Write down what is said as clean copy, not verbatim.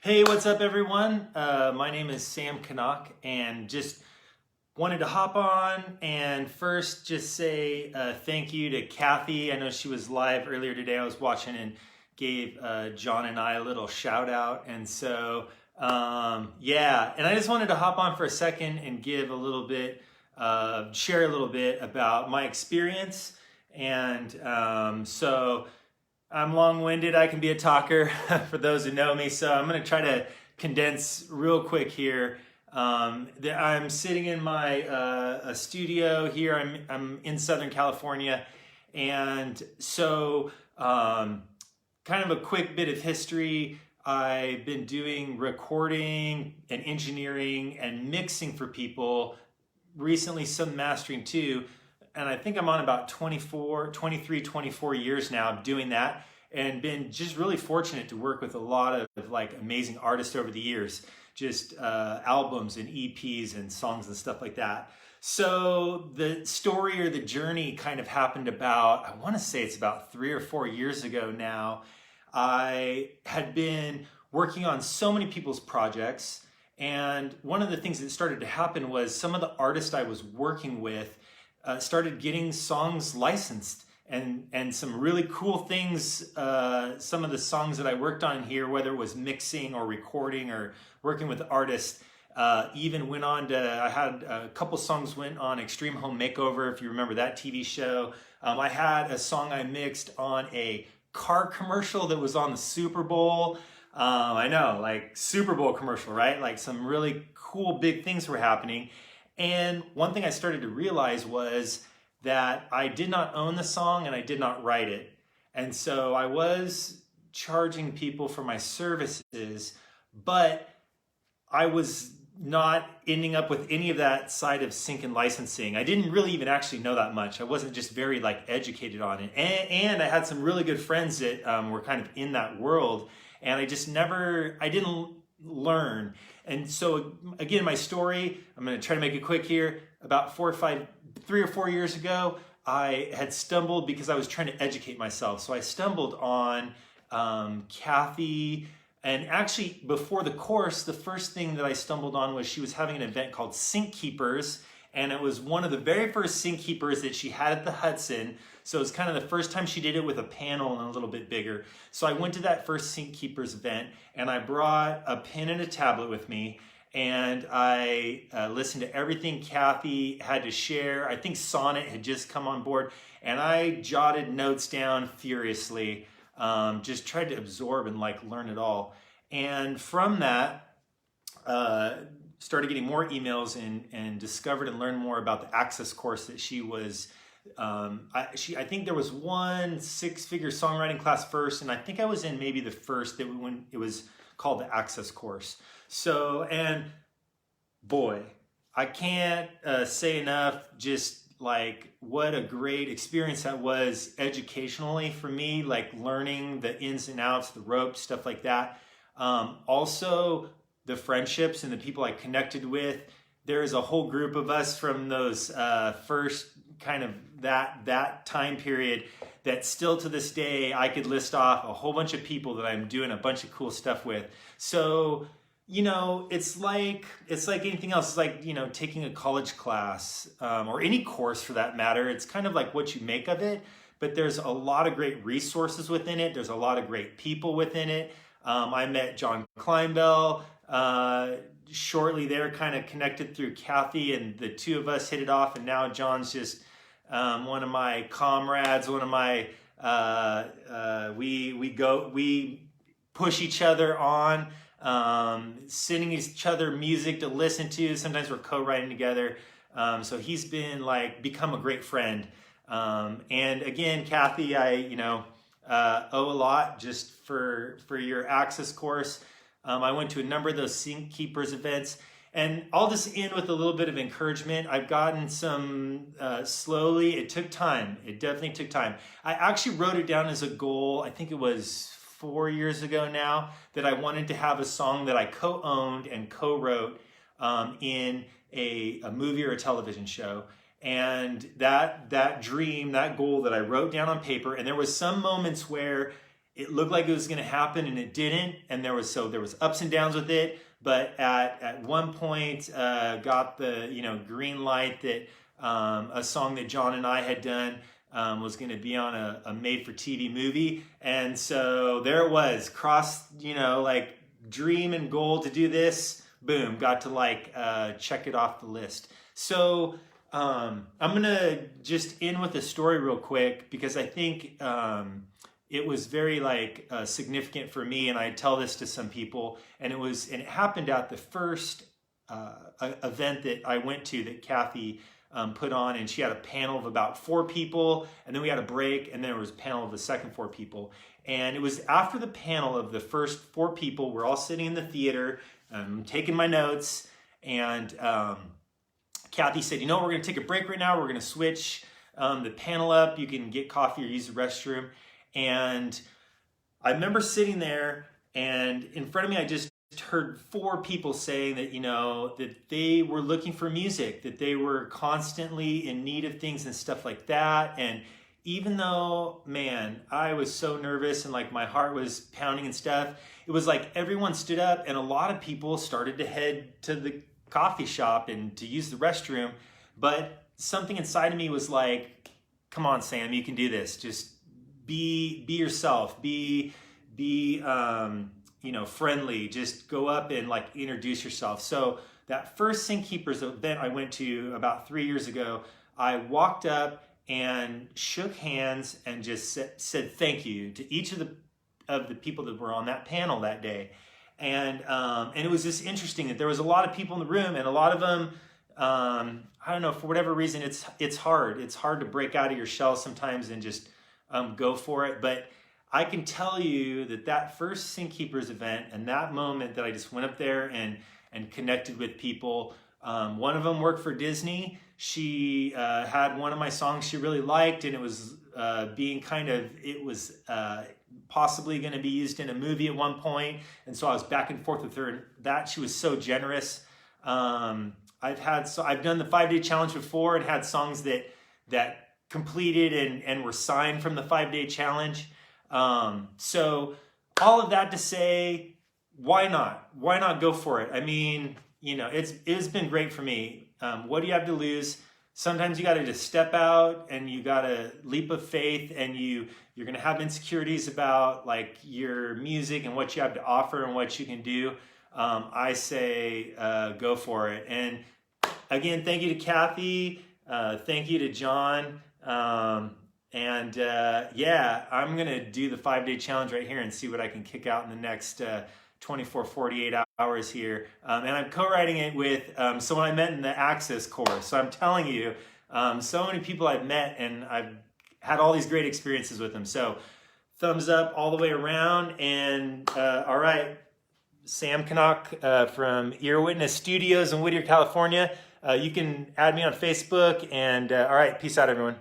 Hey, what's up, everyone? My name is Sam Canuck, and just wanted to hop on and first just say thank you to Kathy. I know she was live earlier today. I was watching and gave John and I a little shout out. And so, yeah, and I just wanted to hop on for a second and give a little bit, share a little bit about my experience. And so, I'm long-winded. I can be a talker for those who know me. So I'm going to try to condense real quick here. I'm sitting in my a studio here. I'm in Southern California. And so kind of a quick bit of history. I've been doing recording and engineering and mixing for people. Recently some mastering too. And I think I'm on about 24 years now doing that, and been just really fortunate to work with a lot of like amazing artists over the years, just albums and EPs and songs and stuff like that. So the story or the journey kind of happened about, I want to say it's about 3 or 4 years ago now. I had been working on so many people's projects, and one of the things that started to happen was some of the artists I was working with started getting songs licensed, and some really cool things. Some of the songs that I worked on here, whether it was mixing or recording or working with artists, even went on to, I had a couple songs went on Extreme Home Makeover, if you remember that TV show. I had a song I mixed on a car commercial that was on the Super Bowl. I know, like Super Bowl commercial, right? Like some really cool big things were happening. And one thing I started to realize was that I did not own the song and I did not write it. And so I was charging people for my services, but I was not ending up with any of that side of sync and licensing. I didn't really even actually know that much. I wasn't just very like educated on it. And I had some really good friends that were kind of in that world, and I didn't learn. And so again, my story, I'm going to try to make it quick here. About 3 or 4 years ago, I had stumbled because I was trying to educate myself. So I stumbled on Kathy. And actually, before the course, the first thing that I stumbled on was she was having an event called Sync Keepers. And it was one of the very first Sync Keepers that she had at the Hudson. So it was kind of the first time she did it with a panel and a little bit bigger. So I went to that first Sync Keepers event, and I brought a pen and a tablet with me, and I listened to everything Kathy had to share. I think Sonnet had just come on board, and I jotted notes down furiously, just tried to absorb and like learn it all. And from that, started getting more emails and discovered and learned more about the Access course that she was. I think there was one 6-figure songwriting class first, and I think I was in maybe the first that when it was called the Access course. So, and boy, I can't say enough just like what a great experience that was educationally for me, like learning the ins and outs, the ropes, stuff like that. Also, the friendships and the people I connected with. There is a whole group of us from those first kind of that time period that still to this day I could list off a whole bunch of people that I'm doing a bunch of cool stuff with. So, you know, it's like anything else. It's like, you know, taking a college class or any course for that matter. It's kind of like what you make of it, but there's a lot of great resources within it. There's a lot of great people within it. I met John Kleinbell shortly there, kind of connected through Kathy, and the two of us hit it off, and now John's just one of my comrades, one of my we push each other on, sending each other music to listen to. Sometimes we're co-writing together. So he's been like become a great friend. And again, Kathy, I owe a lot just for your Access course. I went to a number of those Sync Keepers events, and I'll just end with a little bit of encouragement. I've gotten some slowly. It took time. It definitely took time. I actually wrote it down as a goal. I think it was 4 years ago now, that I wanted to have a song that I co-owned and co-wrote in a movie or a television show. And that dream, that goal that I wrote down on paper, and there was some moments where it looked like it was going to happen and it didn't. And there was ups and downs with it. But at one point, got the green light that a song that John and I had done was going to be on a made-for-TV movie. And so there it was, like dream and goal to do this. Boom, got to check it off the list. So I'm going to just end with a story real quick because I think it was very significant for me, and I tell this to some people, and it happened at the first event that I went to that Kathy put on, and she had a panel of about 4 people, and then we had a break, and then there was a panel of the second 4 people. And it was after the panel of the first 4 people, we're all sitting in the theater, taking my notes, and Kathy said, we're going to take a break right now. We're going to switch the panel up. You can get coffee or use the restroom. And I remember sitting there, and in front of me, I just heard 4 people saying that, that they were looking for music, that they were constantly in need of things and stuff like that. And even though, man, I was so nervous and my heart was pounding and stuff, it was like everyone stood up and a lot of people started to head to the coffee shop and to use the restroom. But something inside of me was like, come on, Sam, you can do this. Just be yourself, be friendly, just go up and introduce yourself. So that first Sing Keepers event I went to about 3 years ago, I walked up and shook hands and just said thank you to each of the people that were on that panel that day. And it was just interesting that there was a lot of people in the room, and a lot of them, I don't know, for whatever reason, it's hard. It's hard to break out of your shell sometimes and just go for it. But I can tell you that first Sing Keepers event and that moment that I just went up there and connected with people, one of them worked for Disney. She had one of my songs she really liked, and it was possibly going to be used in a movie at one point. And so I was back and forth with her, and that she was so generous. I've done the 5-day challenge before and had songs that completed and were signed from the 5-day challenge. So all of that to say, why not? Why not go for it? I mean, it's been great for me. What do you have to lose? Sometimes you got to just step out and you got a leap of faith, and you're going to have insecurities about your music and what you have to offer and what you can do. I say, go for it. And again, thank you to Kathy. Thank you to John. I'm going to do the 5-day challenge right here and see what I can kick out in the next 24, 48 hours here. And I'm co-writing it with someone I met in the Access course. So I'm telling you, so many people I've met, and I've had all these great experiences with them. So thumbs up all the way around. And all right, Sam Canuck from Ear Witness Studios in Whittier, California. You can add me on Facebook. And all right, peace out, everyone.